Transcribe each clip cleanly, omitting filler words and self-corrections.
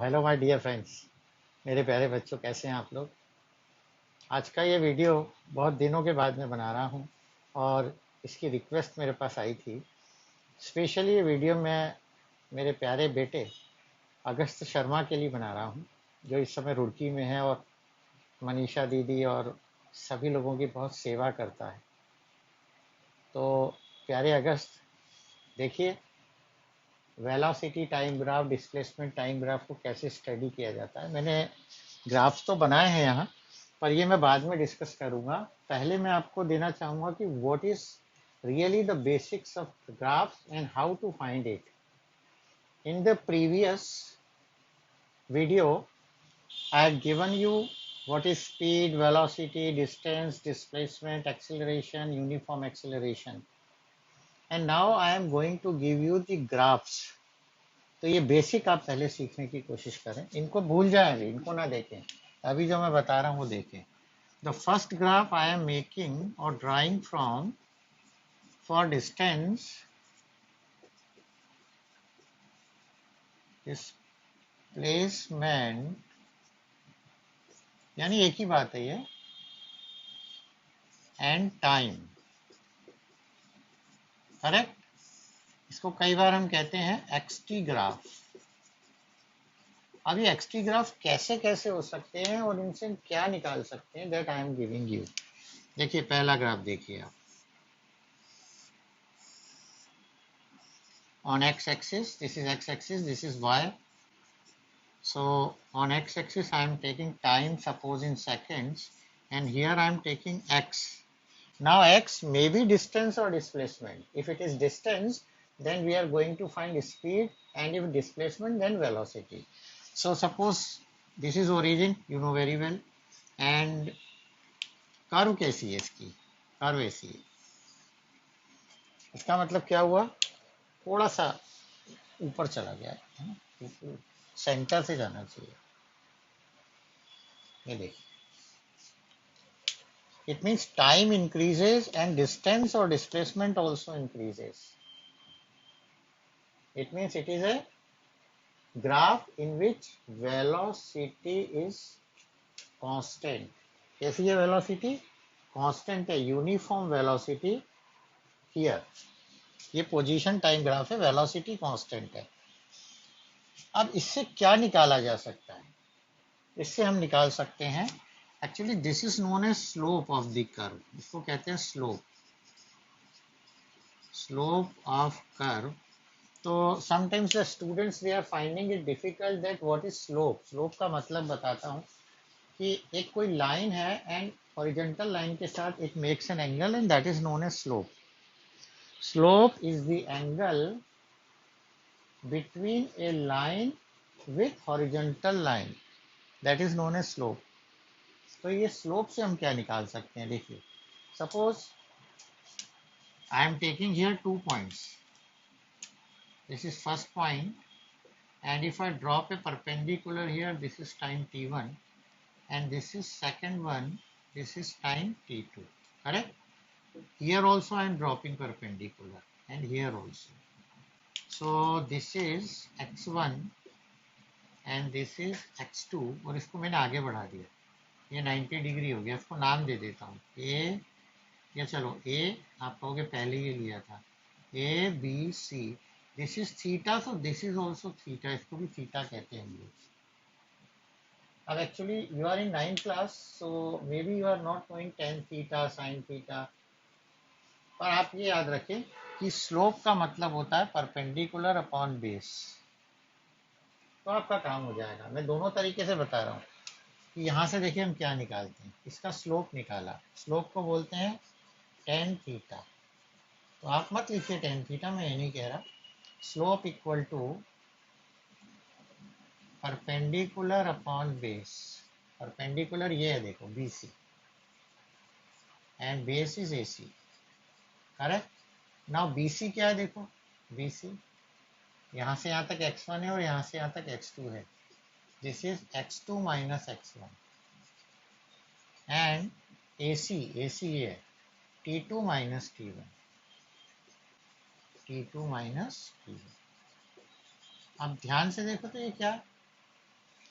Hello my dear friends, मेरे प्यारे बच्चों, कैसे हैं आप लोग। आज का ये वीडियो बहुत दिनों के बाद मैं बना रहा हूँ और इसकी रिक्वेस्ट मेरे पास आई थी। स्पेशली ये वीडियो मैं मेरे प्यारे बेटे अगस्त शर्मा के लिए बना रहा हूँ, जो इस समय रुड़की में है और मनीषा दीदी और सभी लोगों की बहुत सेवा करता है। तो प्यारे अगस्त, देखिए velocity time graph, displacement time graph को कैसे स्टडी किया जाता है। मैंने ग्राफ्स तो बनाए हैं यहाँ, पर ये मैं बाद में डिस्कस करूँगा। पहले मैं आपको देना चाहूँगा कि what is really the basics of graphs and how to find it. In the previous video I had given you what is speed, velocity, distance, displacement, acceleration, uniform acceleration, and now I am going to give you the graphs. तो ये basic आप पहले सीखने की कोशिश करें, इनको भूल जाएं, अभी इनको ना देखें, अभी जो मैं बता रहा हूँ वो देखें। The first graph I am making or drawing from for distance, displacement, यानी एक ही बात है ये, and time, करेक्ट। इसको कई बार हम कहते हैं एक्सटी ग्राफ। अब ये एक्सटी ग्राफ कैसे कैसे हो सकते हैं और इनसे क्या निकाल सकते हैं, that I am giving you. देखिए पहला ग्राफ देखिए आप। On x-axis, this is x-axis, this is y. So on x-axis I am taking time, suppose in seconds, and here I am taking x. Now x may be distance or displacement. If it is distance, then we are going to find speed, and if displacement, then velocity. So suppose this is origin, you know very well, and curve कैसी है इसकी, curve ऐसी है। इसका मतलब क्या हुआ, थोड़ा सा ऊपर चला गया है ना, सेंटर से जाना चाहिए। ये देखिए, it means time increases and distance or displacement also increases. It means it is a graph in which velocity is constant. कैसी है velocity? Constant है, uniform velocity here. ये पोजीशन टाइम ग्राफ है, वेलोसिटी कांस्टेंट है। अब इससे क्या निकाला जा सकता है, इससे हम निकाल सकते हैं, actually this is known as slope of the curve. इसको कहते हैं स्लोप, स्लोप ऑफ कर्व। तो sometimes the students they are finding it difficult that what is slope. Slope का मतलब बताता हूँ कि एक कोई लाइन है एंड हॉरिजॉन्टल लाइन के साथ it makes an angle and that is known as slope. Slope is the angle between a line with horizontal line, that is known as slope. तो ये slope से हम क्या निकाल सकते हैं, देखिए suppose I am taking here 2 points. This is first point, and if I drop a perpendicular here, this is time t1, and this is second one, this is time t2, correct. Here also I am dropping perpendicular, and here also. So this is x1 and this is x2, और इसको मैंने आगे बढ़ा दिया, ये 90 degree हो गया। इसको नाम दे देता हूँ ए, या चलो ए आप कहोगे पहले ये लिया था, A B C, this is theta, so this is also theta, इसको भी थीटा कहते हैं हम लोग। अब actually you are in 9th class, so maybe you are not knowing tan theta, sine theta, पर आप ये याद रखें कि स्लोप का मतलब होता है परपेंडिकुलर अपॉन बेस। तो आपका काम हो जाएगा। मैं दोनों तरीके से बता रहा हूँ कि यहाँ से देखिए हम क्या निकालते हैं, इसका स्लोप निकाला, स्लोप को बोलते हैं टेन थीटा। तो आप मत लिखिए टेन थीटा, मैं ये नहीं कह रहा। Slope equal to perpendicular upon base. Perpendicular ये है देखो BC, and base is AC, correct. Now BC क्या है, देखो BC यहाँ से यहाँ तक x1 है और यहाँ से यहाँ तक x2 है, this is x2 minus x1, and AC ये है T2 minus T1, T2 minus T1। अब ध्यान से देखो तो ये क्या,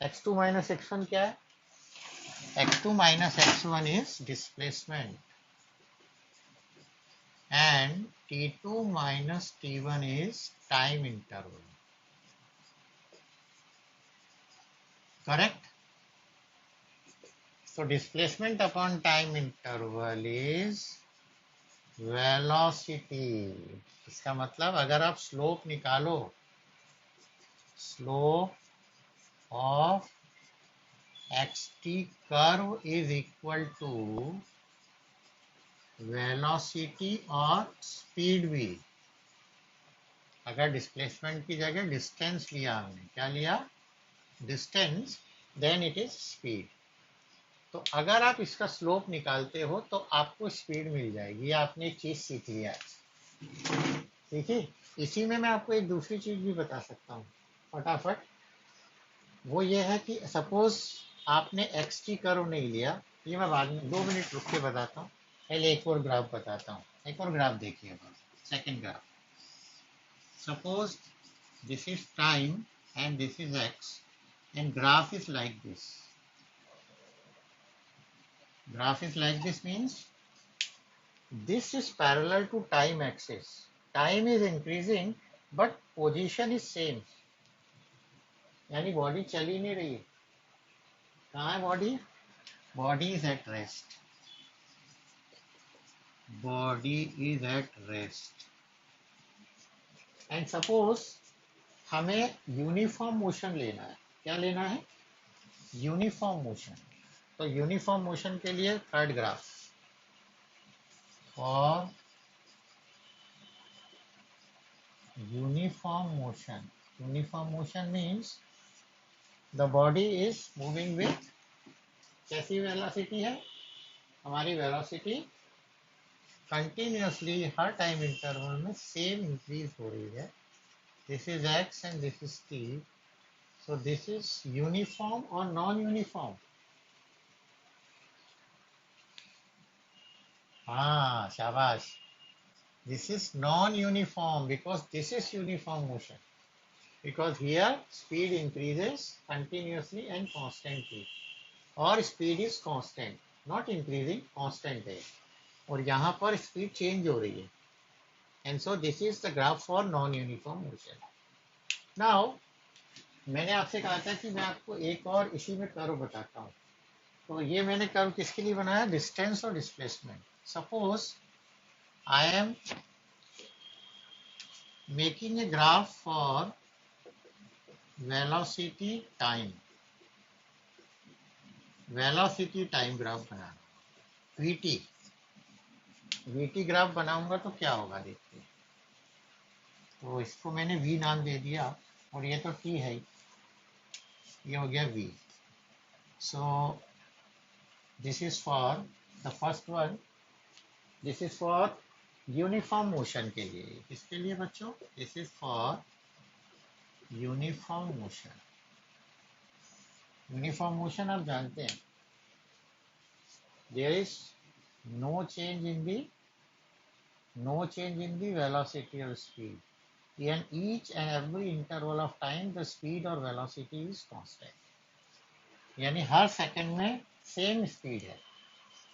x2 माइनस x1 क्या है? x2 minus x1 is displacement and t2 minus t1 is time interval. Correct? So displacement upon time interval is velocity. इसका मतलब अगर आप slope निकालो, slope of xt curve is equal to velocity और speed भी. अगर डिस्प्लेसमेंट की जगह डिस्टेंस लिया हमने, क्या लिया? Distance, then it is speed. तो अगर आप इसका स्लोप निकालते हो तो आपको स्पीड मिल जाएगी. आपने एक चीज सीख लिया है. ठीक है, इसी में मैं आपको एक दूसरी चीज भी बता सकता हूँ फटाफट. वो ये है कि सपोज आपने एक्स टी कर्व नहीं लिया, ये मैं बाद में 2 मिनट रुक के बताता हूँ. पहले एक और ग्राफ बताता हूँ. एक और ग्राफ देखिए, second graph. Suppose this is time and this is x and graph is like this. Graph is like this means this is parallel to time axis. Time is increasing but position is same. यानी body चल ही नहीं रही है. कहाँ है body? Body is at rest. Body is at rest. And suppose हमें uniform motion लेना है. क्या लेना है? Uniform motion. तो यूनिफॉर्म मोशन के लिए third graph. For uniform motion, uniform motion means the body is moving with कैसी वेलोसिटी है? हमारी वेलोसिटी कंटिन्यूसली हर टाइम इंटरवल में सेम इंक्रीज हो रही है. This is x and this is T. So this is uniform और non uniform. हाँ, शाबाश. This is non-uniform because this is uniform motion. Because here speed increases continuously and constantly. और speed is constant, not increasing, constant है. और यहाँ पर speed change हो रही है. And so this is the graph for non-uniform motion. Now, मैंने आपसे कहा था कि मैं आपको एक और इसी में कर्व बताता हूँ. तो ये मैंने कर्व किसके लिए बनाया? डिस्टेंस और displacement. Suppose I am making a graph for velocity time. velocity time graph बनाना. vt. vt ग्राफ बनाऊंगा तो क्या होगा देखिए. तो इसको मैंने v नाम दे दिया और ये तो t है, ये हो गया v. So this is for the first one. This is for uniform motion के लिए. किसके लिए बच्चों? This is for uniform motion. Uniform motion आप जानते हैं, there is no change in the velocity or speed. In each and every interval of time the speed or velocity is constant. यानी हर second में सेम स्पीड है.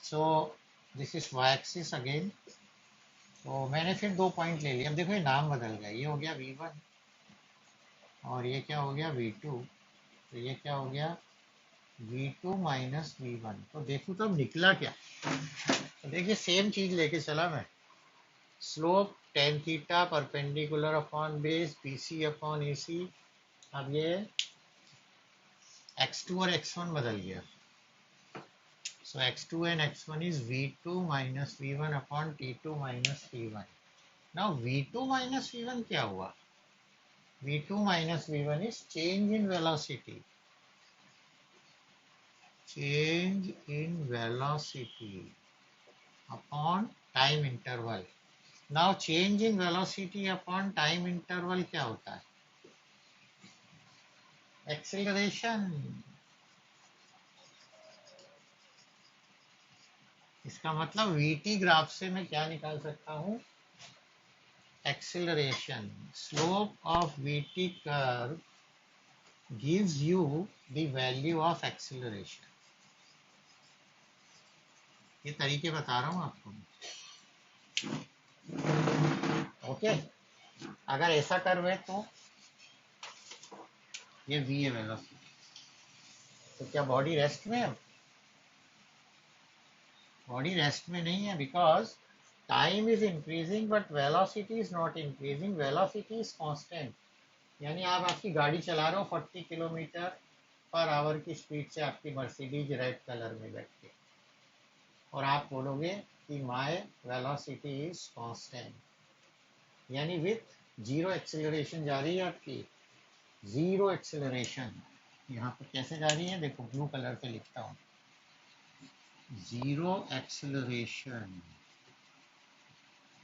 सो this is y axis again. तो मैंने फिर 2 point ले लिया. अब देखो ये नाम बदल गया. ये हो गया v1 और ये क्या हो गया? v2. तो ये क्या हो गया? v2 minus v1. तो देखो तब निकला क्या. तो देखिए सेम चीज लेके चला मैं. Slope tan theta perpendicular upon base BC upon AC. अब ये x2 और x1 बदल गया. सो x2 and x1 is v2 minus v1 upon t2 minus t1. Now v2 minus v1 क्या हुआ? v2 minus v1 is change in velocity. Change in velocity upon time interval. Now change in velocity upon time interval क्या होता है? Acceleration. इसका मतलब vt graph से मैं क्या निकाल सकता हूँ? Acceleration. Slope of vt curve gives you the value of acceleration. ये तरीके बता रहा हूँ आपको. ओके, अगर ऐसा कर्व है तो ये v है वेलोसिटी. तो क्या बॉडी रेस्ट में है? बॉडी रेस्ट में नहीं है, because time is increasing but velocity is not increasing. Velocity is constant. यानी आप आपकी गाड़ी चला रहे हो 40 किलोमीटर पर आवर की स्पीड से आपकी मर्सिडीज रेड कलर में बैठ के, और आप बोलोगे कि माय वेलोसिटी इज कांस्टेंट, यानी विथ जीरो एक्सेलरेशन जा रही है आपकी. जीरो एक्सेलरेशन यहाँ पर कैसे जा रही है, देखो ब्लू कलर से लिखता हूँ. Zero acceleration,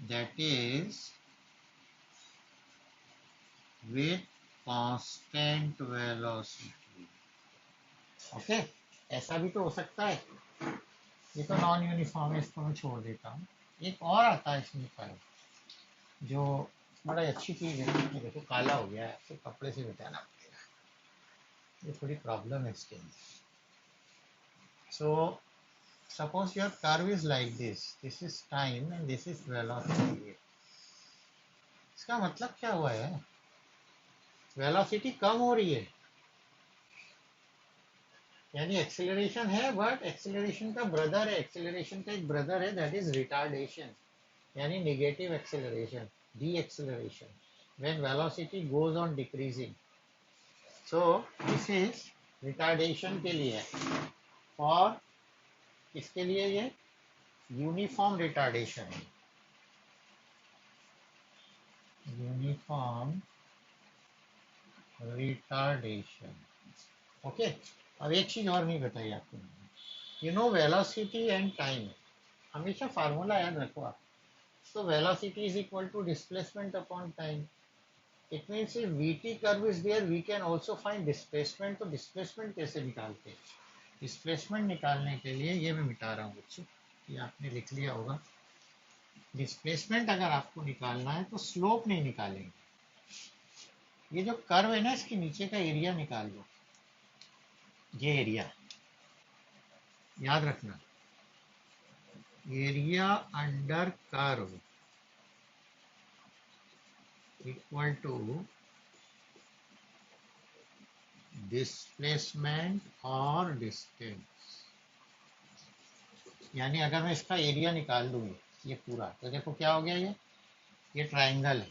that is with constant velocity. Okay, ऐसा भी तो हो सकता है. ये तो नॉन यूनिफॉर्म है, इसको मैं छोड़ देता हूँ. एक और आता है इसमें पर, जो बड़ा अच्छी चीज़ है. ये देखो काला हो गया है, तो कपड़े से मिटाना पड़ेगा. ये थोड़ी प्रॉब्लम है इसके अंदर. सो suppose your curve is like this is time and this is velocity. इसका मतलब क्या हुआ है, वेलोसिटी कम हो रही है, यानी एक्सेलरेशन है बट एक्सेलरेशन का ब्रदर है, एक्सेलरेशन का एक ब्रदर है, दैट इज रिटार्डेशन, यानी negative acceleration, deceleration, when velocity goes on decreasing. So this is retardation के लिए. और इसके लिए ये यूनिफॉर्म रिटार्डेशन है. Uniform retardation. ओके, अब एक चीज और नहीं बताई आपको. You know velocity and time, हमेशा फार्मूला याद रखो आप. तो velocity is equal to displacement upon time. It means if VT curve is there we can also find displacement. तो डिस्प्लेसमेंट कैसे निकालते हैं? डिस्प्लेसमेंट निकालने के लिए ये मैं मिटा रहा हूँ बच्चों, ये आपने लिख लिया होगा. डिस्प्लेसमेंट अगर आपको निकालना है तो स्लोप नहीं निकालेंगे. ये जो कर्व है ना, इसके नीचे का एरिया निकाल लो. ये एरिया याद रखना, area under curve equal to displacement और डिस्टेंस. यानी अगर मैं इसका एरिया निकाल दूंगी ये पूरा, तो देखो क्या हो गया, ये ट्राइंगल है.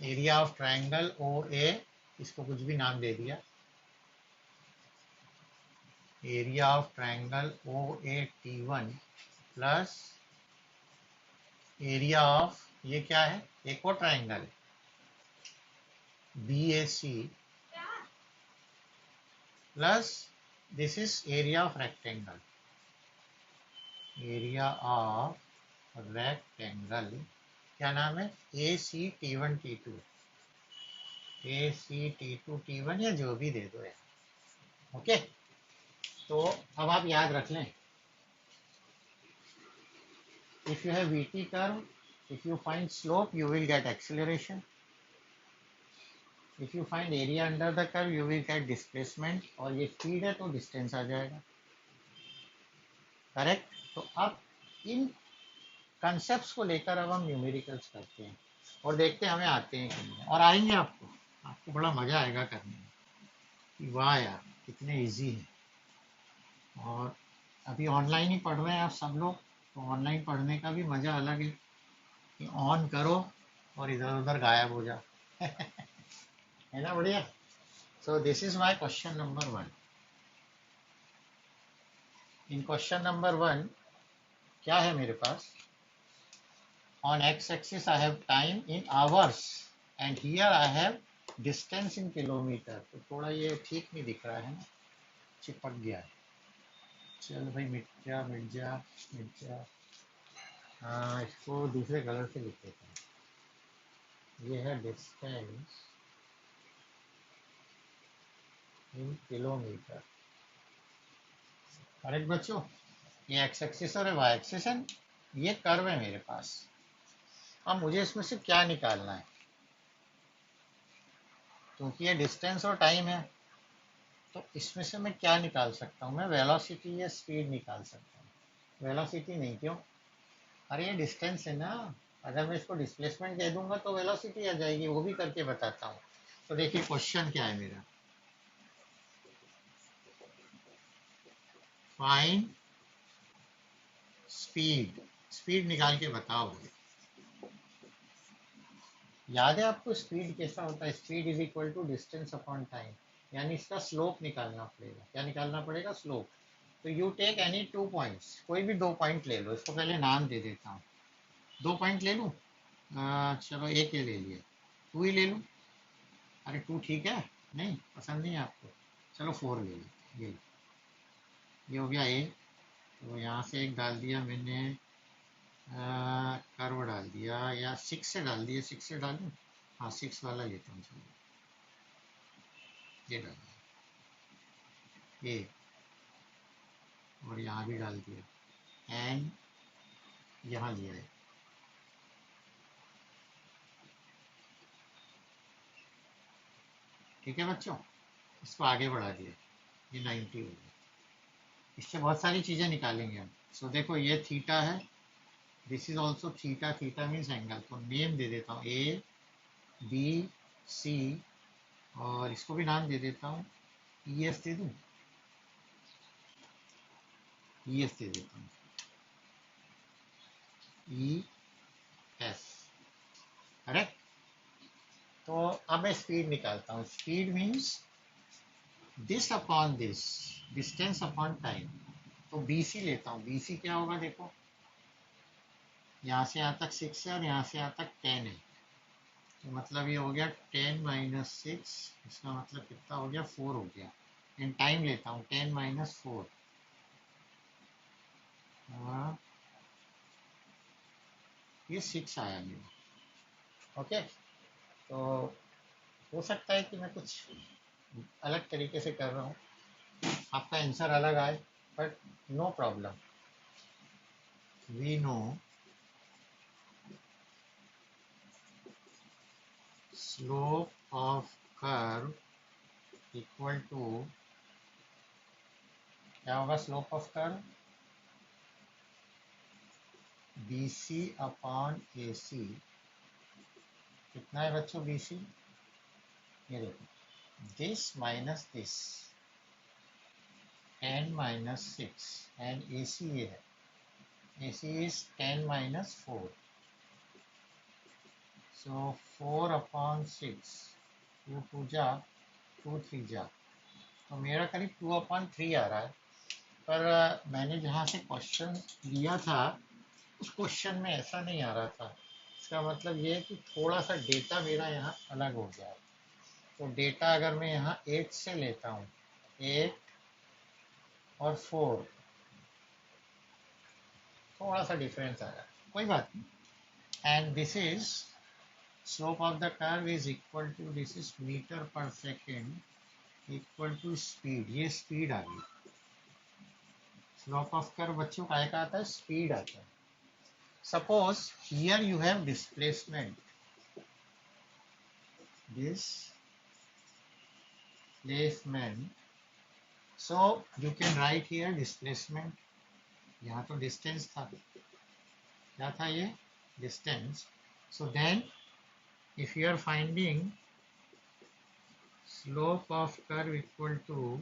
Area of triangle O A, इसको कुछ भी नाम दे दिया. Area of triangle O A T1 plus area of, ये क्या है, एक और ट्राइंगल है BAC plus this is area of rectangle. Area of rectangle क्या नाम है, AC T1 T2, AC T2 T1 या जो भी दे दो यार. ओके, तो अब आप याद रख लें, if you have VT curve, if you find slope you will get acceleration, if you find area under the curve you will get displacement, और ये स्पीड है तो डिस्टेंस आ जाएगा. करेक्ट. तो अब इन कंसेप्ट्स को लेकर अब हम न्यूमेरिकल्स करते हैं और देखते हैं हमें आते हैं कि नहीं, और आएंगे. आपको बड़ा मजा आएगा करने में कि वाह यार कितने इजी है. और अभी ऑनलाइन ही पढ़ रहे हैं आप सब लोग, तो ऑनलाइन पढ़ने का भी मजा अलग है कि ऑन करो और इधर उधर गायब हो जाओ. है ना, बढ़िया. सो this is my question number 1. In question number 1 क्या है मेरे पास, on x-axis I have time in hours and here I have distance in kilometer. तो थोड़ा ये ठीक नहीं दिख रहा है ना, चिपक गया है. चल भाई मिट जा. हाँ, इसको दूसरे कलर से लिख देते हैं. ये है डिस्टेंस इन किलोमीटर. करेक्ट बच्चों, ये एक्स एक्सिस और वाई एक्सिस है, ये कर्व है मेरे पास. अब मुझे इसमें से क्या निकालना है, क्योंकि ये डिस्टेंस और टाइम है, तो इसमें से मैं क्या निकाल सकता हूँ? मैं वेलोसिटी या स्पीड निकाल सकता हूँ। वेलोसिटी नहीं, क्यों? अरे ये डिस्टेंस है ना, अगर मैं इसको डिस्प्लेसमेंट कह दूंगा तो वेलोसिटी आ जाएगी, वो भी करके बताता हूँ। तो देखिए क्वेश्चन क्या है मेरा, फाइंड स्पीड, स्पीड निकाल के बताओ। याद है आपको स्पीड कैसा होता है? Speed is equal to distance upon time, यानी इसका स्लोप निकालना पड़ेगा। क्या निकालना पड़ेगा? स्लोप। तो यू टेक एनी 2 पॉइंट्स, कोई भी 2 पॉइंट ले लो। इसको पहले नाम दे देता हूँ। 2 पॉइंट ले लूँ? चलो एक ये ले लिया, 2 ही ले लूँ। अरे 2 ठीक है? नहीं पसंद नहीं है आपको? चलो 4 ले लो। ये हो गया ए। तो यहाँ से एक डाल दिया मैंने, कर्व डाल दिया, या 6 से डाल दिया। 6 से डालूँ? हाँ 6 वाला लेता हूँ। चलो ये डाल दिया ए, और यहाँ भी डाल दिया एंड यहाँ लिया है। ठीक है बच्चों, इसको आगे बढ़ा दिया, ये 90 हो गया। इससे बहुत सारी चीज़ें निकालेंगे हम। सो देखो ये थीटा है, this is also theta, theta means angle. तो नेम दे देता हूँ ए बी सी, और इसको भी नाम दे देता हूँ ई एस दे दूँ, ई एस दे देता हूँ, ई एस, करेक्ट। तो अब मैं स्पीड निकालता हूँ। Speed means this upon this, distance upon time. तो बी सी लेता हूँ। बी सी क्या होगा? देखो यहाँ से यहाँ तक 6 है और यहाँ से यहाँ तक 10 है, तो मतलब ये हो गया 10 माइनस 6, इसका मतलब कितना हो गया? 4 हो गया। एंड टाइम लेता हूँ 10 माइनस 4, ये 6 आया मेरा। ओके, तो हो सकता है कि मैं कुछ अलग तरीके से कर रहा हूँ, आपका आंसर अलग आए, but no problem. We know slope of curve equal to, क्या होगा slope of curve? B C upon A C. कितना है बच्चों बी सी? ये देखो, this minus this, 10 minus 6, and A C ये है, A C is 10 minus 4, so 4 upon 6, 2 2 जा, 2 3 जा, तो मेरा करीब 2 अपॉन 3 आ रहा है। पर मैंने जहाँ से क्वेश्चन लिया था उस क्वेश्चन में ऐसा नहीं आ रहा था। इसका मतलब ये है कि थोड़ा सा डेटा मेरा यहाँ अलग हो गया है। तो डेटा अगर मैं यहाँ 8 से लेता हूँ, 8 और 4, थोड़ा सा डिफरेंस आया, कोई बात नहीं। And this is slope of the curve is equal to, this is metre per second equal to speed, ये स्पीड आ गई। स्लोप ऑफ कर्व बच्चों का क्या आता है? स्पीड आता है। Suppose here you have displacement, displacement, so you can write here displacement, यहाँ तो डिस्टेंस था, क्या था ये? Distance. So then if you are finding slope of curve equal to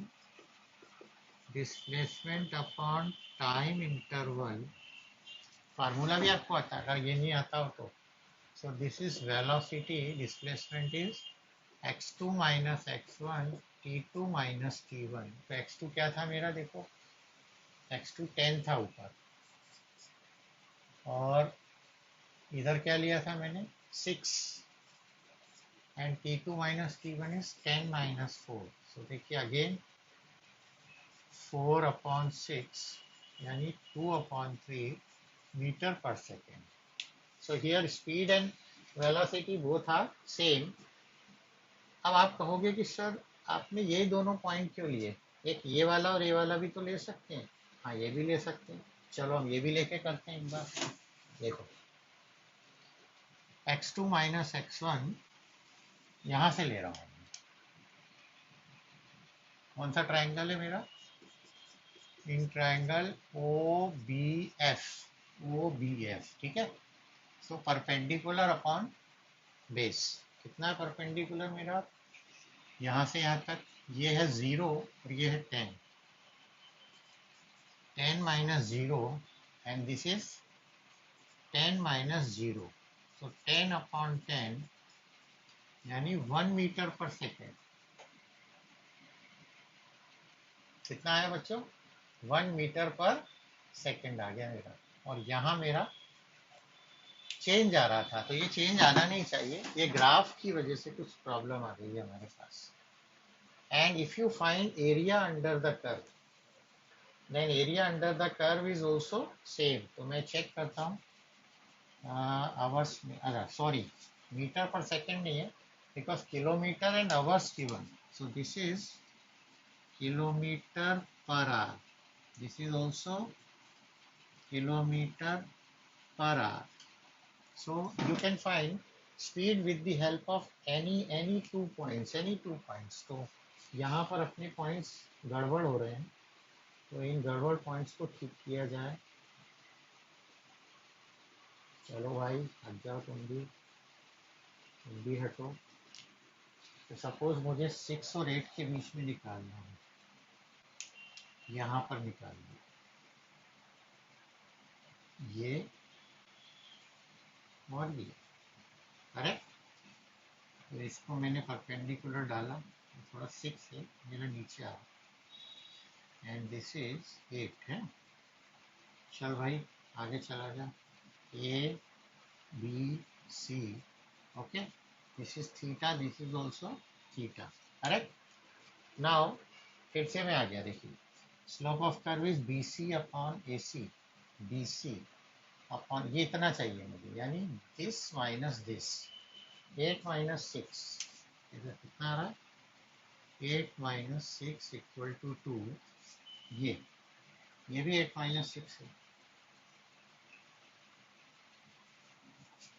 displacement upon time interval, formula भी आपको आता है, अगर ये नहीं आता हो तो। सो this is velocity, displacement is x2 minus x1 t2 minus t1। तो x2 क्या था मेरा? देखो x2 10 था ऊपर, और इधर क्या लिया था मैंने? 6, and t2 minus t1 is 10 minus 4। So देखिए अगेन 4 अपॉन 6, यानी 2 upon 3 metre per second. So here speed and velocity both are same. अब आप कहोगे कि सर आपने ये दोनों पॉइंट क्यों लिए? एक ये वाला और ये वाला भी तो ले सकते हैं। हाँ ये भी ले सकते हैं, चलो हम ये भी लेके करते हैं एक बार। देखो x2 माइनस x1 यहाँ से ले रहा हूँ, कौन सा ट्राइंगल है मेरा? In triangle O B F, ठीक है। सो परपेंडिकुलर अपॉन बेस, कितना है परपेंडिकुलर मेरा? यहाँ से यहाँ तक ये है 0 और ये है 10, 10 minus 0 and this is 10 minus 0, so 10 upon 10 यानी 1 मीटर पर सेकेंड। कितना आया बच्चों? 1 मीटर पर सेकेंड आ गया मेरा। और यहाँ मेरा चेंज आ रहा था, तो ये चेंज आना नहीं चाहिए, ये ग्राफ की वजह से कुछ प्रॉब्लम आ गई है हमारे पास। And if you find area under the curve, then area under the curve is also same. तो मैं चेक करता हूँ आवर्स में, अगर सॉरी मीटर पर सेकेंड नहीं है, because kilometre and hours given, so this is kilometre per hour, this is also kilometer per hour. So you can find speed with the help of any 2 points. तो यहाँ पर अपने points गड़बड़ हो रहे हैं, तो इन गड़बड़ points को ठीक किया जाए। चलो भाई हट जाओ, तुम भी हटो। तो सपोज मुझे 6 और 8 के बीच में निकालना है, यहाँ पर निकालना है ये और ये, करेक्ट। तो इसको मैंने परपेंडिकुलर डाला, थोड़ा 6 है मेरा नीचे आ, एंड दिस इज 8 है। चल भाई आगे चला जा, A B C, okay, this is theta, this is also theta, correct. Now फिर से मैं आ गया, देखिए slope of curve is B C upon A C, B C upon ये इतना चाहिए मुझे, यानी दिस माइनस दिस, 8 माइनस 6, इधर कितना आ रहा है? 8 माइनस 6 इक्वल टू 2, ये भी 8 माइनस 6 है,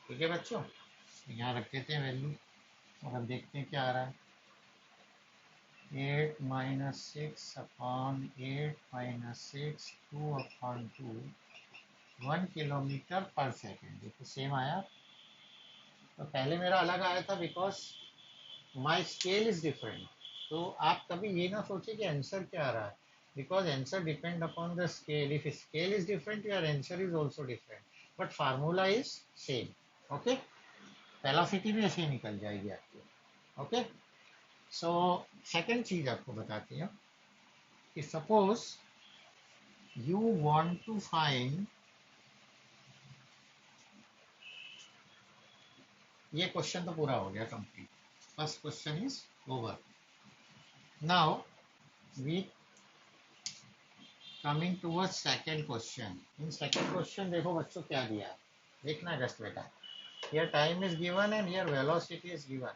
ठीक है बच्चों। यहाँ रख देते हैं वैल्यू और अब देखते हैं क्या आ रहा है। 8 minus 6 upon 8 minus 6, 2 upon 2, 1 kilometre पर सेकेंड, देखो सेम आया। तो पहले मेरा अलग आया था because my scale is different. तो आप कभी ये ना सोचिए कि आंसर क्या आ रहा है, because answer depend upon the scale. If scale is different your answer is also different, but formula is same, okay. Velocity भी ऐसे ही निकल जाएगी आपकी, ओके। सो सेकेंड चीज आपको बताती हूँ कि suppose you want to find, ये क्वेश्चन तो पूरा हो गया complete, first question is over. Now we coming towards second question. In second question देखो बच्चों क्या दिया है, देखना जस्ट बेटा। Here time is given and here velocity is given.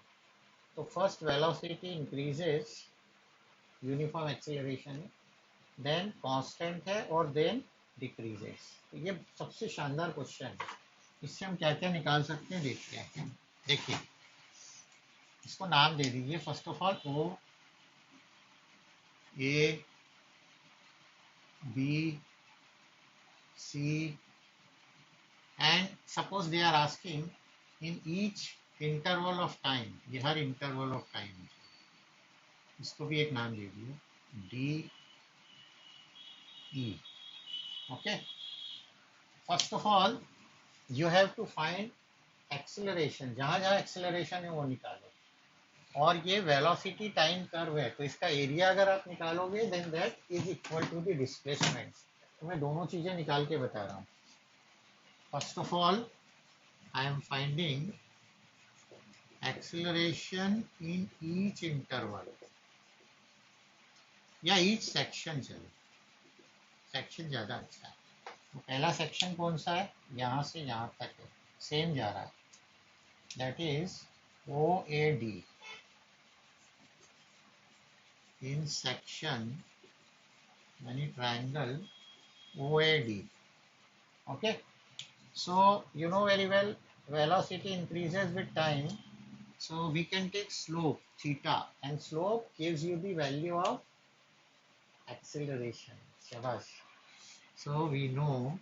तो first velocity increases, uniform acceleration है, देन कांस्टेंट है और देन डिक्रीजेस। तो ये सबसे शानदार क्वेश्चन है, इससे हम क्या क्या निकाल सकते हैं देखते हैं। देखिए इसको नाम दे दीजिए, first of all O A B C, and suppose they are asking in each interval of time, ये हर इंटरवल ऑफ टाइम है, इसको भी एक नाम दे दिए D E, okay. First of all you have to find acceleration, जहां जहां एक्सेलरेशन है वो निकालो, और ये वेलोसिटी टाइम कर्व है, तो इसका एरिया अगर आप निकालोगे then that is equal to the displacement. तो मैं दोनों चीजें निकाल के बता रहा हूँ। First of all I am finding acceleration in each interval, या ईच सेक्शन, चलो सेक्शन ज्यादा अच्छा है। तो पहला सेक्शन कौन सा है, यहाँ से यहाँ तक है, सेम जा रहा है, that is O A D in section यानी triangle OAD, okay. So you know very well velocity increases with time, so we can take slope theta, and slope gives you the value of acceleration. Shabash. So we know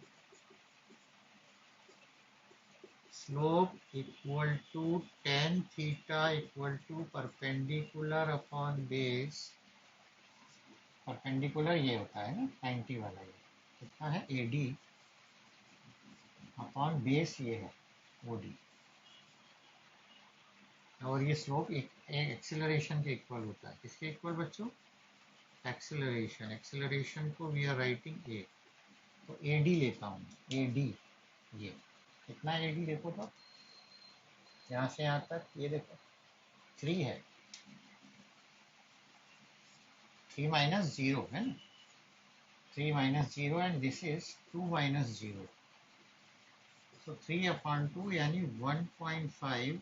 slope equal to tan theta equal to perpendicular upon base. Perpendicular ये होता है ना 90 वाला, ये कितना है AD upon base ये है OD, और ये स्लोप एक्सेलरेशन के इक्वल होता है. किसके इक्वल बच्चों? एक्सेलरेशन. एक्सेलरेशन को वी आर राइटिंग ए, तो AD लेता हूँ. AD ये कितना AD देखो तो, यहाँ से यहाँ तक ये देखो 3 है, 3 माइनस 0 है ना, 3 minus 0 and this is 2 minus 0, so 3/2 यानी 1.5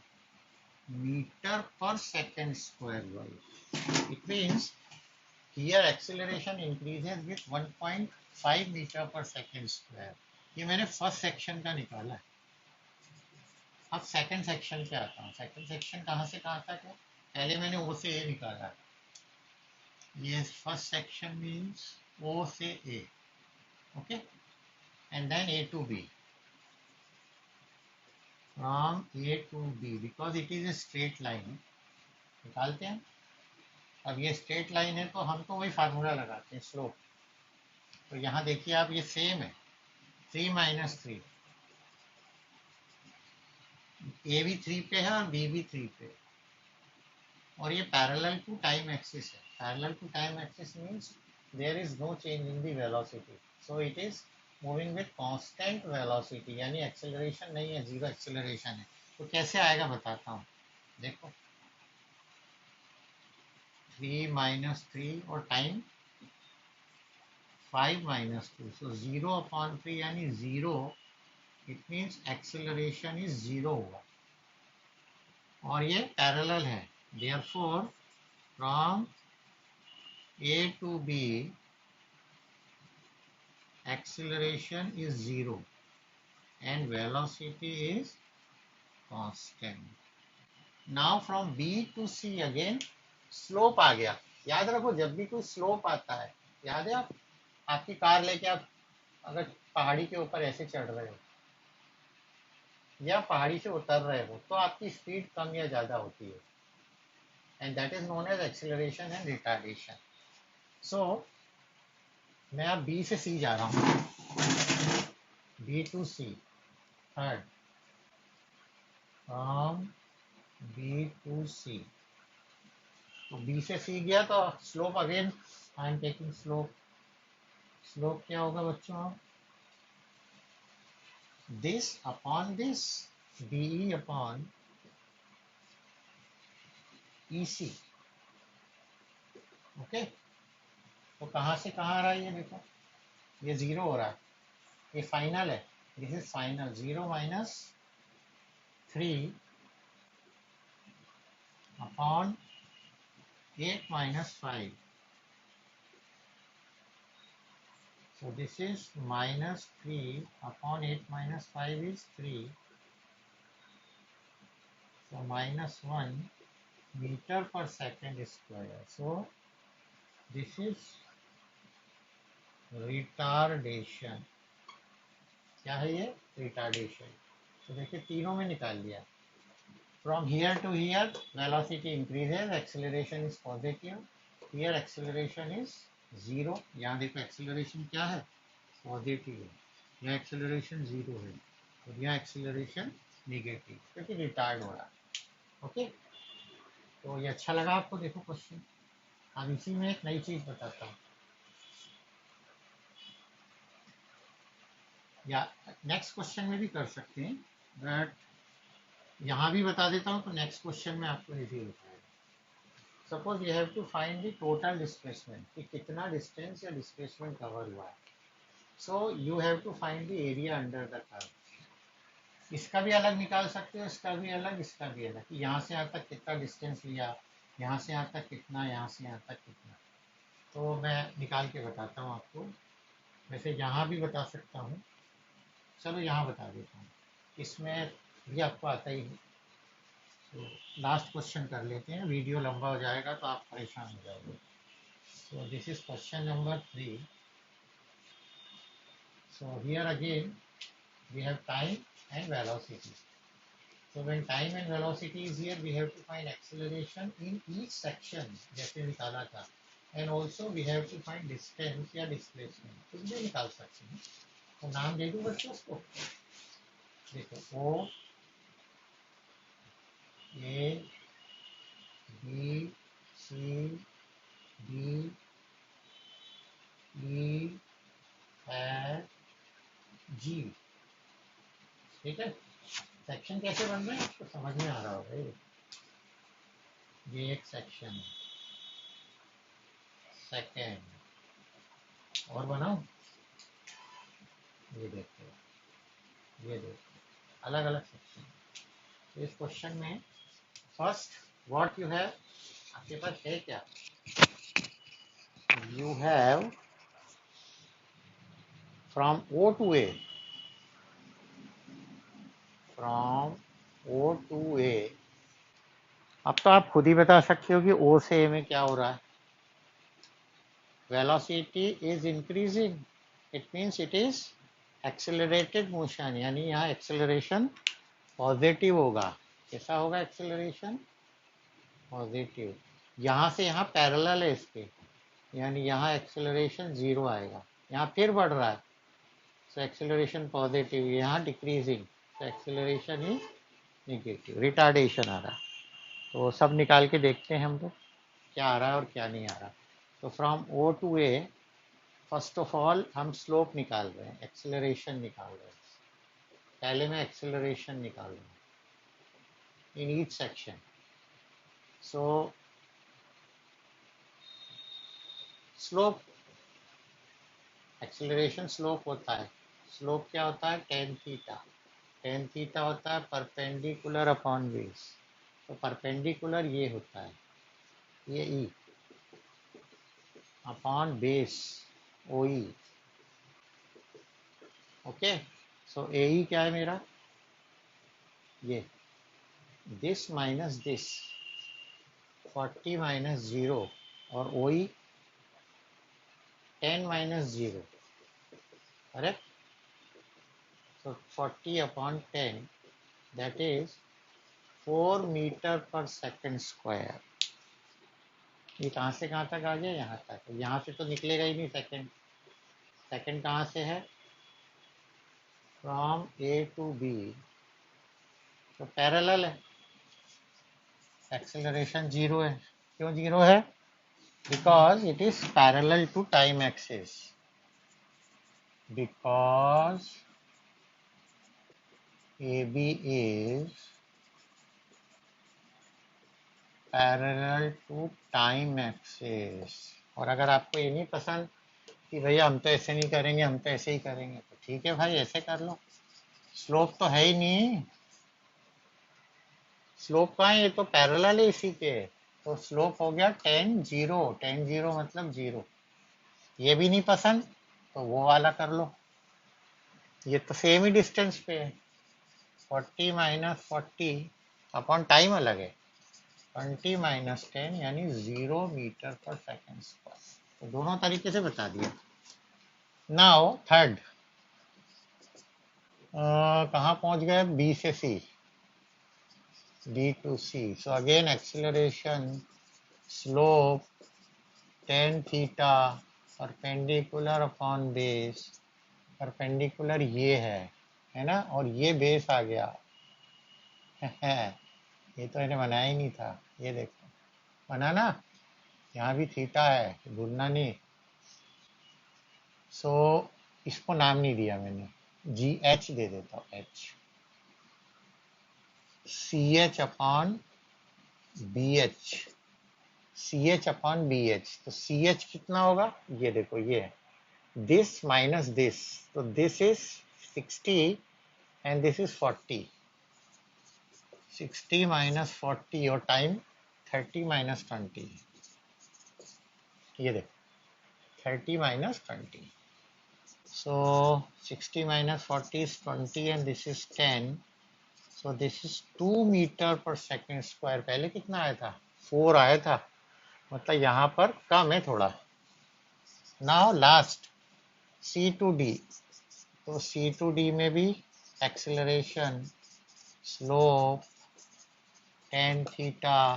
meter per second square wave. It means here acceleration increases with 1.5 meter per second square. ये मैंने फर्स्ट सेक्शन का निकाला है. अब सेकंड सेक्शन पे आता हूँ. सेकंड सेक्शन कहाँ से कहाँ तक है? पहले मैंने O से A निकाला. ये फर्स्ट सेक्शन मीन्स O से A, okay, and then A to B. From A to B because it is a straight line. निकालते हैं. अब ये स्ट्रेट लाइन है तो हम तो वही फार्मूला लगाते हैं स्लोप. तो यहाँ देखिए आप, ये सेम है 3 माइनस 3. ए भी 3 पे है और बी भी 3 पे, और ये पैरेलल टू टाइम एक्सिस है. Parallel to time axis means there is no change in the velocity, so it is moving with constant velocity, यानी एक्सेलरेशन नहीं है, जीरो एक्सेलरेशन है. तो कैसे आएगा बताता हूँ. देखो 3 माइनस 3 और टाइम 5 माइनस 2, सो 0/3 यानी 0. इट मीन्स एक्सेलरेशन इज 0 हुआ, और ये पैरेलल है. Therefore from A to B acceleration is 0 and velocity is constant. Now from B to C again slope आ गया. याद रखो जब भी कोई स्लोप आता है, याद है आप, आपकी कार लेके आप अगर पहाड़ी के ऊपर ऐसे चढ़ रहे हो या पहाड़ी से उतर रहे हो तो आपकी स्पीड कम या ज़्यादा होती है, and that is known as acceleration and retardation. So मैं अब B से C जा रहा हूँ. B to C third, from B to C. तो B से C गया तो slope again I am taking slope. Slope क्या होगा बच्चों? This upon this, DE upon EC. Okay, तो कहाँ से कहाँ आ रहा है ये देखो, ये 0 हो रहा है, ये फाइनल है. This is final. 0 minus 3 upon 8 minus 5. So this is minus 3 upon 8 minus 5 is 3. So minus 1 meter per second square. So this is retardation. क्या है ये? Retardation. तो देखिए तीनों में निकाल लिया. From here to here velocity increases, acceleration is positive. Here acceleration is 0. यहाँ देखो एक्सेलरेशन क्या है? पॉजिटिव है. यहाँ एक्सेलरेशन 0 है और यहाँ एक्सेलरेशन नेगेटिव, क्योंकि रिटार्ड हो रहा है. ओके, तो ये अच्छा लगा आपको? देखो क्वेश्चन. अब इसी में एक नई चीज बताता हूँ, या नेक्स्ट क्वेश्चन में भी कर सकते हैं, बट यहाँ भी बता देता हूँ तो नेक्स्ट क्वेश्चन में आपको इजी होता है. Suppose you have to find the total displacement, कि कितना डिस्टेंस या डिस्प्लेसमेंट कवर हुआ है. So you have to find the area under the curve. इसका भी अलग निकाल सकते हो, इसका भी अलग, इसका भी अलग, कि यहाँ से यहाँ तक कितना डिस्टेंस लिया, यहाँ से यहाँ तक कितना, यहाँ से यहाँ तक कितना. तो मैं निकाल के बताता हूँ आपको. वैसे यहाँ भी बता सकता हूँ, चलो यहाँ बता देता हूँ, इसमें भी आपको आता ही है. तो लास्ट क्वेश्चन कर लेते हैं, वीडियो लंबा हो जाएगा तो आप परेशान हो जाओगे. So this is question number 3. So here again we have time and velocity. So when time and velocity is here, we have to find acceleration in each section जैसे निकाला था, and also we have to find distance या displacement, कुछ भी निकाल सकते हैं. तो नाम दे दूँ बच्चों उसको. देखो O A B C D E F G. ठीक है. सेक्शन कैसे बन रहे हैं आपको समझ में आ रहा होगा. ये एक सेक्शन है. सेकेंड और बनाओ. ये देखो अलग अलग सेक्शन. तो इस क्वेश्चन में फर्स्ट व्हाट यू हैव, आपके पास है क्या. You have from O to A, from O to A. अब तो आप खुद ही बता सकते हो कि O से A में क्या हो रहा है. Velocity is increasing, it means it is accelerated motion, यानी यहाँ एक्सेलरेशन पॉजिटिव होगा. कैसा होगा एक्सेलरेशन? पॉजिटिव. यहाँ से यहाँ पैरेलल है इसके, यानी यहाँ एक्सेलरेशन 0 आएगा. यहाँ फिर बढ़ रहा है, सो एक्सेलरेशन पॉजिटिव. यहाँ decreasing, so acceleration is negative. Retardation आ रहा है. तो सब निकाल के देखते हैं हम लोग क्या आ रहा है और क्या नहीं आ रहा. तो from O to A first of all हम स्लोप निकाल रहे हैं, एक्सेलरेशन निकाल रहे हैं. पहले मैं एक्सेलरेशन निकाल रहा हूँ in each section. So slope, acceleration slope होता है. स्लोप क्या होता है? Tan theta. टेन थीटा होता है परपेंडिकुलर अपॉन बेस. तो परपेंडिकुलर ये होता है, ये ई अपॉन बेस ओ ई. ओके. सो ए ई क्या है मेरा? ये दिस माइनस दिस, 40 माइनस 0, और O E 10 minus 0. Correct. So 40 upon 10, that is 4 metre per second square. ये कहाँ से कहाँ तक आ गया? यहाँ तक. यहाँ से तो निकलेगा ही नहीं सेकेंड. सेकेंड कहाँ से है? From A to B. तो पैरेलल है, एक्सेलरेशन 0 है. क्यों 0 है? Because it is parallel to time axis. Because AB is parallel to time axis. और अगर आपको ये नहीं पसंद कि भैया हम तो ऐसे नहीं करेंगे, हम तो ऐसे ही करेंगे, तो ठीक है भाई, ऐसे कर लो. स्लोप तो है ही नहीं. स्लोप कहाँ है? ये तो पैरेलल है इसी के. तो स्लोप हो गया 10 0. 10 0 मतलब 0. ये भी नहीं पसंद तो वो वाला कर लो. ये तो सेम ही डिस्टेंस पे है. 40 माइनस 40 अपॉन टाइम अलग है. 20 माइनस 10 यानी 0 मीटर पर सेकेंड स्क्वायर. तो दोनों तरीके से बता दिया. नाउ थर्ड, कहाँ पहुंच गए? B से C, D to C. So again acceleration, slope, tan theta, perpendicular upon base. Perpendicular ये है ना, और ये बेस आ गया. ये तो इन्हें बनाया ही नहीं था. ये देखो बना ना, यहाँ भी थीटा है, भूलना नहीं. सो इसको नाम नहीं दिया मैंने, GH दे देता हूँ. H CH upon BH, CH upon BH. तो CH कितना होगा? ये देखो, ये है दिस माइनस दिस. तो this is 60 and this is 40. 60 minus 40 और टाइम 30 माइनस 20. ये देखो 30 minus 20. So 60 minus 40 is 20 and this is 10. So this is 2 metre per second square. पहले कितना आया था? 4 आया था. मतलब यहाँ पर कम है थोड़ा. Now last C to D, तो सी टू डी में भी acceleration, slope, tan theta,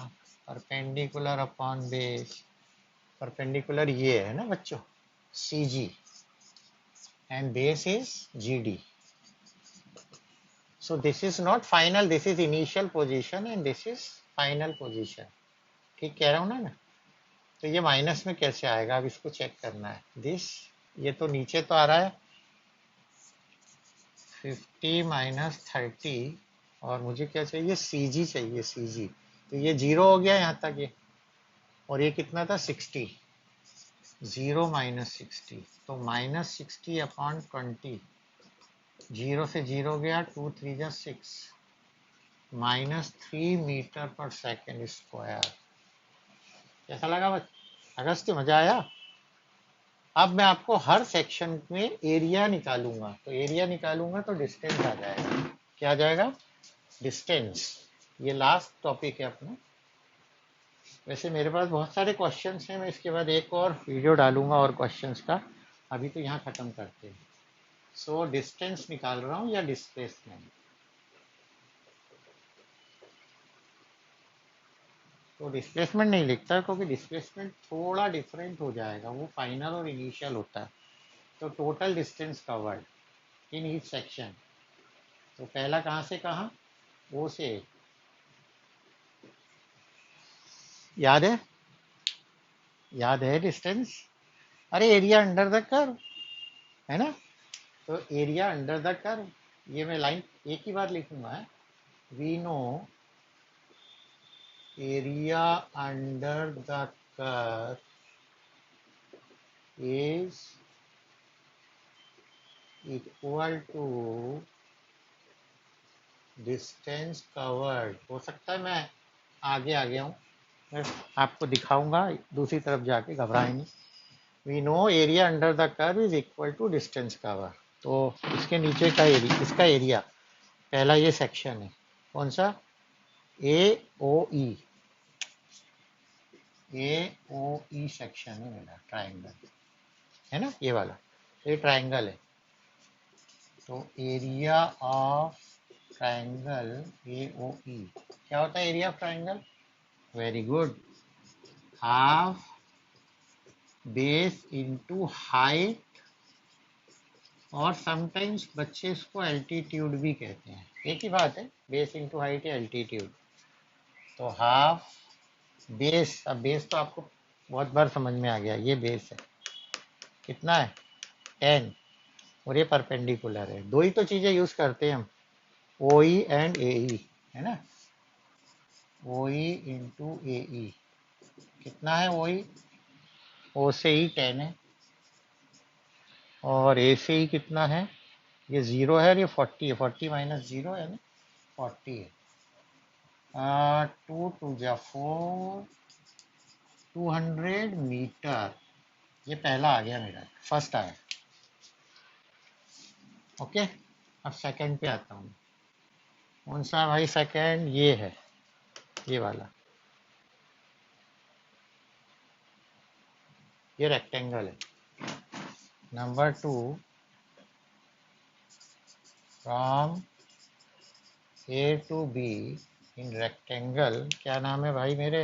perpendicular upon base, perpendicular ये है ना बच्चों C G, and base is G D. So this is not final, this is initial position and this is final position. ठीक कह रहा हूँ ना मैं. तो ये माइनस में कैसे आएगा, अब इसको चेक करना है. दिस, ये तो नीचे तो आ रहा है 50 माइनस 30, और मुझे क्या चाहिए, सी जी चाहिए, सी जी. तो ये जीरो हो गया यहाँ तक ये, और ये कितना था 60, 0 माइनस 60, तो माइनस 60 अपॉन 20, जीरो से जीरो गया, 2 3 जा 6, -3 मीटर पर सेकेंड स्क्वायर. कैसा लगा अगस्त, मजा आया. अब मैं आपको हर सेक्शन में एरिया निकालूंगा, तो एरिया निकालूंगा तो डिस्टेंस आ जाएगा. क्या आ जाएगा, डिस्टेंस. ये लास्ट टॉपिक है अपना. वैसे मेरे पास बहुत सारे क्वेश्चंस हैं, मैं इसके बाद एक और वीडियो डालूंगा और क्वेश्चंस का. अभी तो यहाँ खत्म करते हैं. सो डिस्टेंस निकाल रहा हूँ या डिस्प्लेसमेंट. तो डिस्प्लेसमेंट नहीं लिखता क्योंकि डिस्प्लेसमेंट थोड़ा डिफरेंट हो जाएगा, वो फाइनल और इनिशियल होता है. तो total distance covered in each section. तो पहला कहाँ से कहाँ, ओ से, याद है, याद है डिस्टेंस. अरे एरिया अंडर द कर्व है ना. तो एरिया अंडर द कर्व, ये मैं लाइन एक ही बार लिखूंगा. We know area under the curve is equal to distance covered. हो सकता है मैं आगे आ गया हूँ, मैं आपको दिखाऊंगा दूसरी तरफ जाके, घबराए नहीं. We know area under the curve is equal to distance cover. तो इसके नीचे का एरिया, इसका एरिया, पहला ये सेक्शन है कौन सा, ए ओ ई, ए ओ ई सेक्शन है मेरा, ट्राइंगल है ना ये वाला, ये ट्राइंगल है. तो एरिया ऑफ ट्राइंगल ए ओ ई, क्या होता है area of triangle, very good, half base into height, और समटाइम्स बच्चे इसको एल्टीट्यूड भी कहते हैं. एक ही बात है, बेस इंटू हाइट या एल्टीट्यूड. तो हाफ बेस, अब बेस तो आपको बहुत बार समझ में आ गया, ये बेस है, कितना है 10, और ये परपेंडिकुलर है. दो ही तो चीजें यूज करते हैं हम, ओ ई एंड ए ई, है ना. ओ ई इंटू ए ई, कितना है ओ ई, ओ से ई 10 है, और ए से ई कितना है, ये 0 है और ये 40 है, 40 माइनस 0 है ना, 40 है. 2 2 जा 4, 200 मीटर. ये पहला आ गया मेरा, फर्स्ट आया. ओके, अब सेकंड पे आता हूँ. कौन सा भाई सेकंड, ये है, ये वाला, ये रेक्टेंगल है. Number 2, from A to B in rectangle, क्या नाम है भाई मेरे,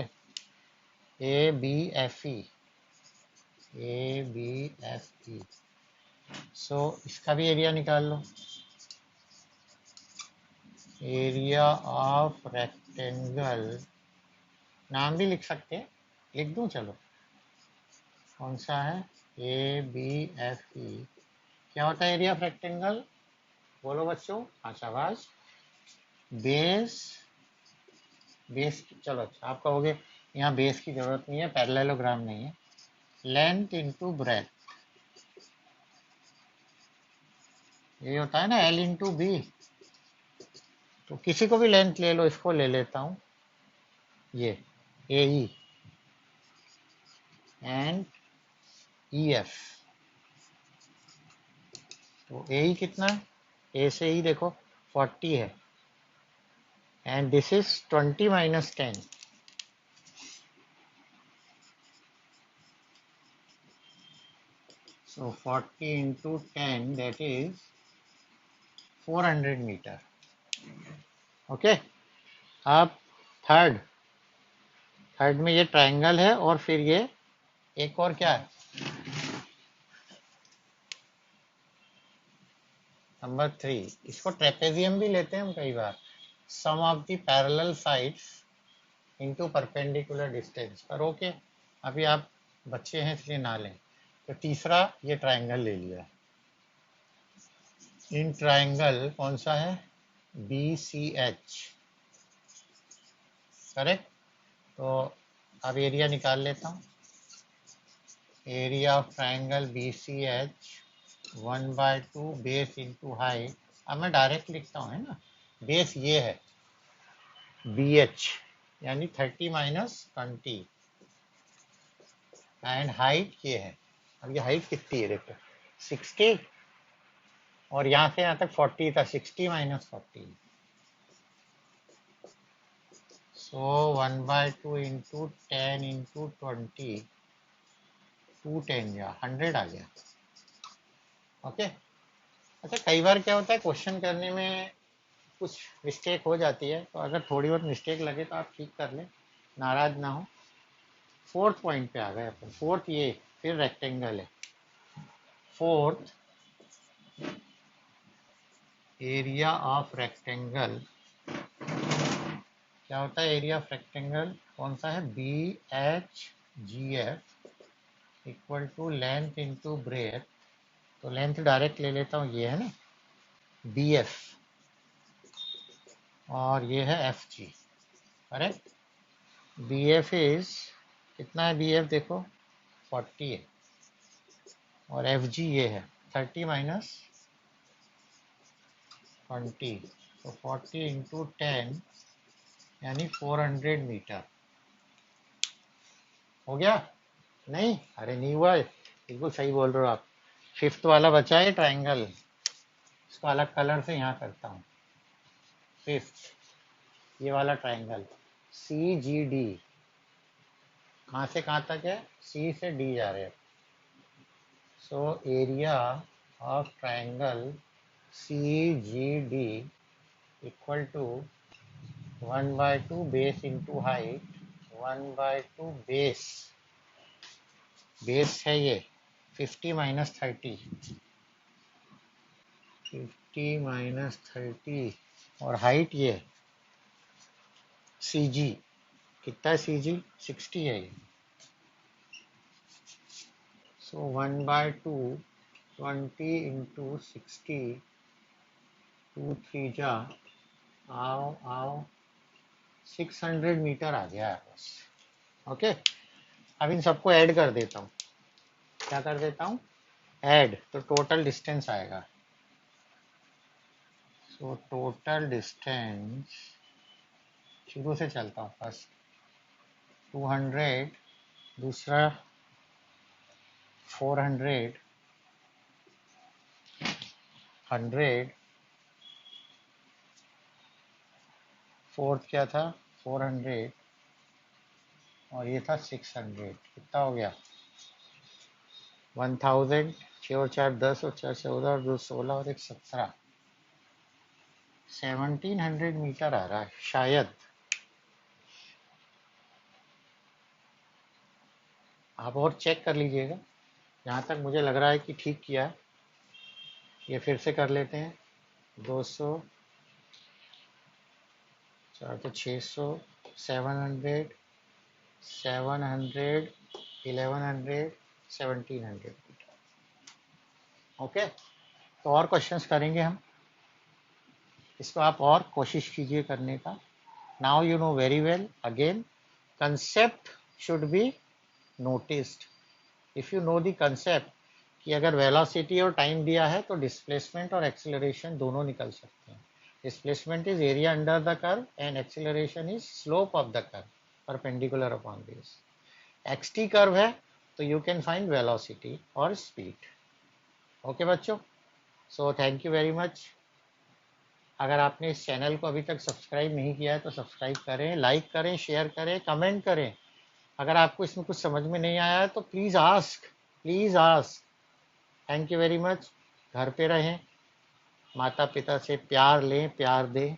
A B F E, A B F E. So इसका भी एरिया निकाल लो. एरिया ऑफ रेक्टेंगल, नाम भी लिख सकते हैं, लिख दूं चलो, कौन सा है, ए बी एफ ई. क्या होता है एरिया ऑफ रेक्टेंगल, बोलो बच्चों, हाँ शाबाश. बेस, बेस चलो अच्छा आप कहोगे यहाँ बेस की जरूरत नहीं है, पैरेललोग्राम नहीं है. लेंथ इंटू ब्रेथ, ये होता है ना एल इंटू बी. तो किसी को भी लेंथ ले लो, इसको ले लेता हूँ, ये ए ई एंड ई एफ. तो ए ई कितना है, ए से ई देखो 40 है, and this is 20 minus 10. So 40 into 10, that is 400 metre. Okay, अब थर्ड में ये ट्रायंगल है और फिर ये एक और क्या है, नंबर 3. इसको ट्रेपेजियम भी लेते हैं हम कई बार. Sum of the parallel sides into perpendicular distance. पर ओके, अभी आप बच्चे हैं इसलिए ना लें. तो तीसरा ये ट्रायंगल ले लिया. इन ट्रायंगल कौन सा है, BCH, करेक्ट. तो अब एरिया निकाल लेता हूँ. Area of triangle BCH 1/2 base into height. अब मैं डायरेक्ट लिखता हूँ, है ना. बेस ये है BH, यानी 30 माइनस 20, एंड हाइट ये है. अब ये हाइट कितनी है देखो, 60, और यहाँ से यहाँ तक 40 था. 60 माइनस 40, सो 1/2 इंटू 10 इंटू 20, 210 या 100 आ गया. ओके. अच्छा, कई बार क्या होता है क्वेश्चन करने में कुछ मिस्टेक हो जाती है, तो अगर थोड़ी बहुत मिस्टेक लगे तो आप ठीक कर लें, नाराज ना हो. फोर्थ पॉइंट पे आ गए अपन. फोर्थ ये फिर रेक्टेंगल है. फोर्थ, एरिया ऑफ रेक्टेंगल क्या होता है, एरिया ऑफ रेक्टेंगल कौन सा है, BHGF equal to length into breadth. तो लेंथ डायरेक्ट ले लेता हूँ, ये है ना BF, और ये है FG, करेक्ट. BF इज कितना है, BF देखो 40 है, और FG ये है 30 माइनस 20, तो 40 इंटू 10 यानी 400 मीटर. हो गया. नहीं, अरे नहीं हुआ है, बिल्कुल सही बोल रहे हो आप. फिफ्थ वाला बचा है ट्रायंगल, इसको अलग कलर से यहाँ करता हूँ. फिफ्थ ये वाला ट्रायंगल CGD, कहाँ से कहाँ तक है, C से D जा रहे हैं. So area of triangle CGD equal to 1/2 base into height 1/2 base. Base है ये 50 माइनस 30, 50 माइनस 30, और हाइट ये CG कितना है, CG 60 है ये. सो 1/2 20 इंटू 60, 2 3 जा, आओ 600 मीटर आ गया है बस. ओके. अब इन सबको ऐड कर देता हूँ. क्या कर देता हूँ, ऐड, तो टोटल डिस्टेंस आएगा. सो टोटल डिस्टेंस, शुरू से चलता हूँ. फर्स्ट 200, दूसरा 400, 100, फोर्थ क्या था 400, और ये था 600. कितना हो गया, 1000. 6 और 4 10, और 4 14, और 2 16, और 1 17, 1700 मीटर आ रहा है शायद. आप और चेक कर लीजिएगा. जहाँ तक मुझे लग रहा है कि ठीक किया है. ये फिर से कर लेते हैं. 200, 4 तो 600, 700, 700, 1100, 1700. ओके. तो और क्वेश्चंस करेंगे हम. इसको आप और कोशिश कीजिए करने का. Now you know very well. Again, concept should be noticed. If you know the concept कि अगर वेलोसिटी और टाइम दिया है तो डिस्प्लेसमेंट और एक्सेलरेशन दोनों निकल सकते हैं. Displacement is area under the curve and acceleration is slope of the curve perpendicular upon base. XT curve है तो यू कैन फाइंड वेलोसिटी और स्पीड. ओके बच्चों, so thank you very much. अगर आपने इस चैनल को अभी तक सब्सक्राइब नहीं किया है तो सब्सक्राइब करें, लाइक करें, शेयर करें, कमेंट करें. अगर आपको इसमें कुछ समझ में नहीं आया है तो please ask. Thank you very much. घर पे रहें, माता पिता से प्यार लें, प्यार दें,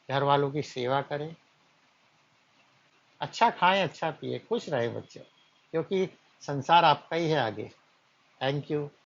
घर वालों की सेवा करें, अच्छा खाएं, अच्छा पिए, खुश रहे बच्चे, क्योंकि संसार आपका ही है आगे। Thank you.